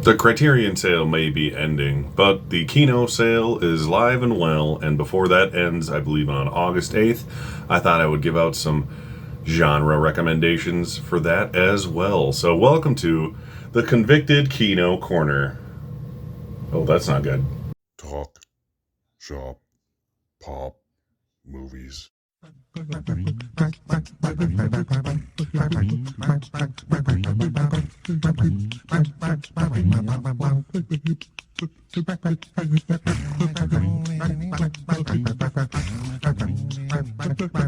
The Criterion sale may be ending, but the Kino sale is live and well, and before that ends, I believe on August 8th, I thought I would give out some genre recommendations for that as well. So welcome to the Convicted Kino Corner. Oh, that's not good. Talk, shop, pop, movies.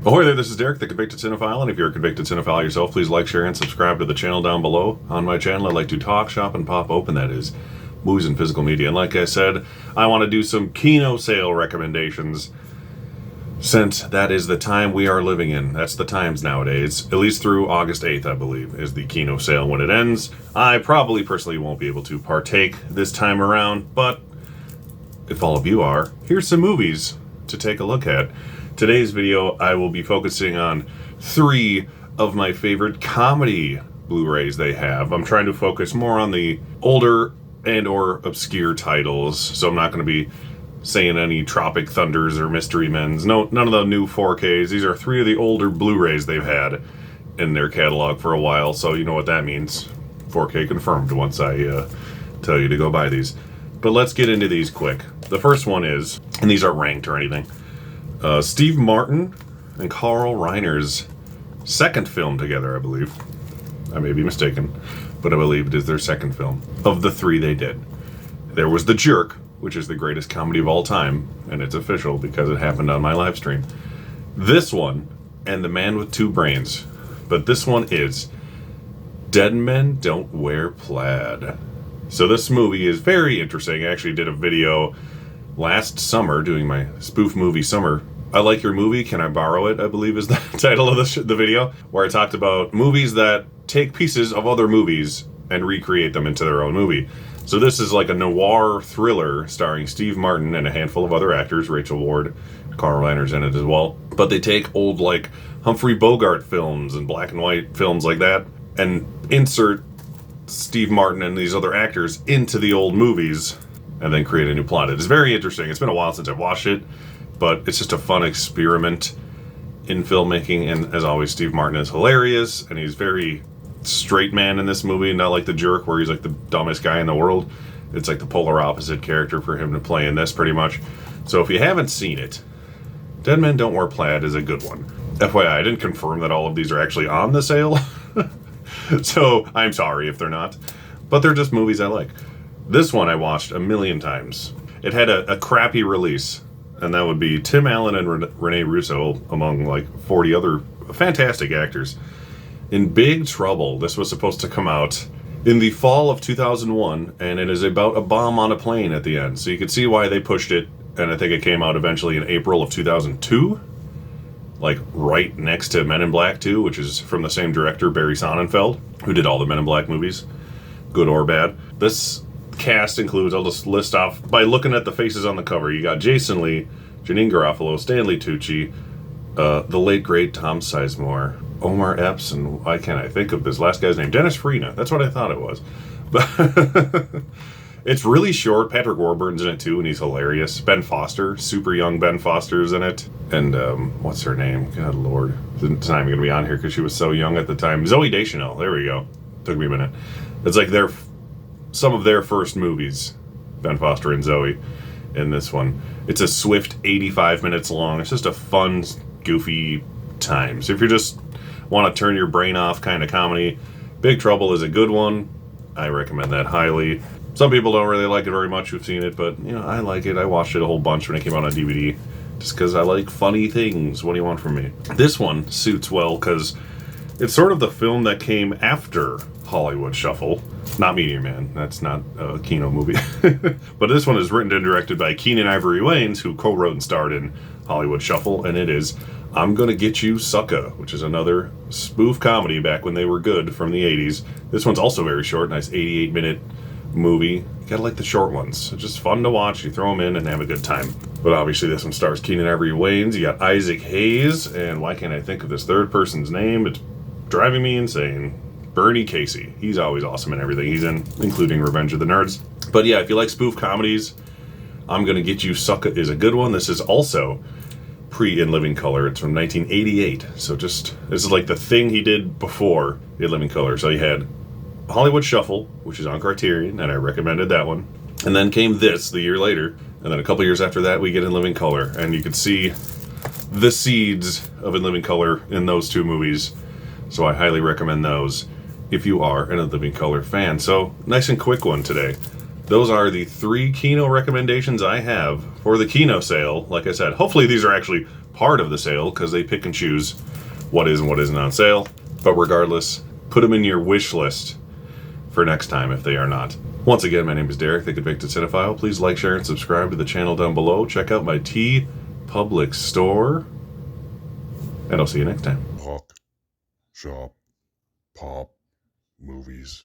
Ahoy there, this is Derek, the Convicted Cinephile, and if you're a convicted cinephile yourself, please like, share, and subscribe to the channel down below. On my channel, I like to talk, shop, and pop open, that is, movies and physical media. And like I said, I want to do some Kino sale recommendations, since that is the time we are living in. That's the times nowadays. At least through August 8th, I believe, is the Kino sale when it ends. I probably personally won't be able to partake this time around, but if all of you are, here's some movies to take a look at. Today's video, I will be focusing on 3 of my favorite comedy Blu-rays they have. I'm trying to focus more on the older and or obscure titles, so I'm not going to be saying any Tropic Thunders or Mystery Men's. No, none of the new 4Ks. These are 3 of the older Blu-rays they've had in their catalog for a while, so you know what that means. 4K confirmed once I tell you to go buy these. But let's get into these quick. The first one is, and these aren't ranked or anything, Steve Martin and Carl Reiner's second film together, I believe. I may be mistaken, but I believe it is their second film of the 3 they did. There was The Jerk, which is the greatest comedy of all time, and it's official because it happened on my live stream. This one, and The Man with Two Brains. But this one is Dead Men Don't Wear Plaid. So this movie is very interesting. I actually did a video last summer doing my spoof movie summer. I Like Your Movie, Can I Borrow It? I believe is the title of the video, where I talked about movies that take pieces of other movies and recreate them into their own movie. So this is like a noir thriller starring Steve Martin and a handful of other actors, Rachel Ward, Carl Reiner's in it as well. But they take old like Humphrey Bogart films and black and white films like that and insert Steve Martin and these other actors into the old movies and then create a new plot. It's very interesting. It's been a while since I've watched it, but it's just a fun experiment in filmmaking. And as always, Steve Martin is hilarious, and he's very straight man in this movie, not like The Jerk where he's like the dumbest guy in the world. It's like the polar opposite character for him to play in this, pretty much. So if you haven't seen it, Dead Men Don't Wear Plaid is a good one. FYI, I didn't confirm that all of these are actually on the sale, so I'm sorry if they're not, but they're just movies I like. This one I watched a million times. It had a crappy release, and that would be Tim Allen and Rene Russo among like 40 other fantastic actors. In Big Trouble, this was supposed to come out in the fall of 2001, and it is about a bomb on a plane at the end. So you can see why they pushed it, and I think it came out eventually in April of 2002, like right next to Men in Black 2, which is from the same director, Barry Sonnenfeld, who did all the Men in Black movies, good or bad. This cast includes, I'll just list off by looking at the faces on the cover. You got Jason Lee, Janine Garofalo, Stanley Tucci, the late great Tom Sizemore, Omar Epps, and why can't I think of this last guy's name? Dennis Farina. That's what I thought it was. But it's really short. Patrick Warburton's in it too, and he's hilarious. Ben Foster, super young Ben Foster's in it. And what's her name? God Lord. It's not even going to be on here because she was so young at the time. Zooey Deschanel. There we go. Took me a minute. It's like some of their first movies, Ben Foster and Zoe, in this one. It's a swift 85 minutes long. It's just a fun, goofy time. So if you just want to turn your brain off kind of comedy, Big Trouble is a good one. I recommend that highly. Some people don't really like it very much who've seen it, but you know, I like it. I watched it a whole bunch when it came out on DVD just because I like funny things. What do you want from me? This one suits well because it's sort of the film that came after Hollywood Shuffle. Not Meteor Man. That's not a Kino movie. But this one is written and directed by Keenan Ivory Wayans, who co-wrote and starred in Hollywood Shuffle, and it is I'm Gonna Get You, Sucka, which is another spoof comedy back when they were good from the 80s. This one's also very short, nice 88-minute movie. You gotta like the short ones. It's just fun to watch. You throw them in and have a good time. But obviously this one stars Keenan Ivory Wayans. You got Isaac Hayes, and why can't I think of this third person's name? It's driving me insane. Bernie Casey. He's always awesome in everything he's in, including Revenge of the Nerds. But yeah, if you like spoof comedies, I'm Gonna Get You Sucka is a good one. This is also pre-In Living Color. It's from 1988. So this is like the thing he did before In Living Color. So you had Hollywood Shuffle, which is on Criterion, and I recommended that one. And then came this the year later. And then a couple years after that, we get In Living Color. And you could see the seeds of In Living Color in those two movies. So I highly recommend those if you are an In Living Color fan. So nice and quick one today. Those are the 3 Kino recommendations I have for the Kino sale. Like I said, hopefully these are actually part of the sale because they pick and choose what is and what isn't on sale. But regardless, put them in your wish list for next time if they are not. Once again, my name is Derek, the Convicted Cinephile. Please like, share, and subscribe to the channel down below. Check out my TeePublic store. And I'll see you next time. Talk, shop, pop, movies.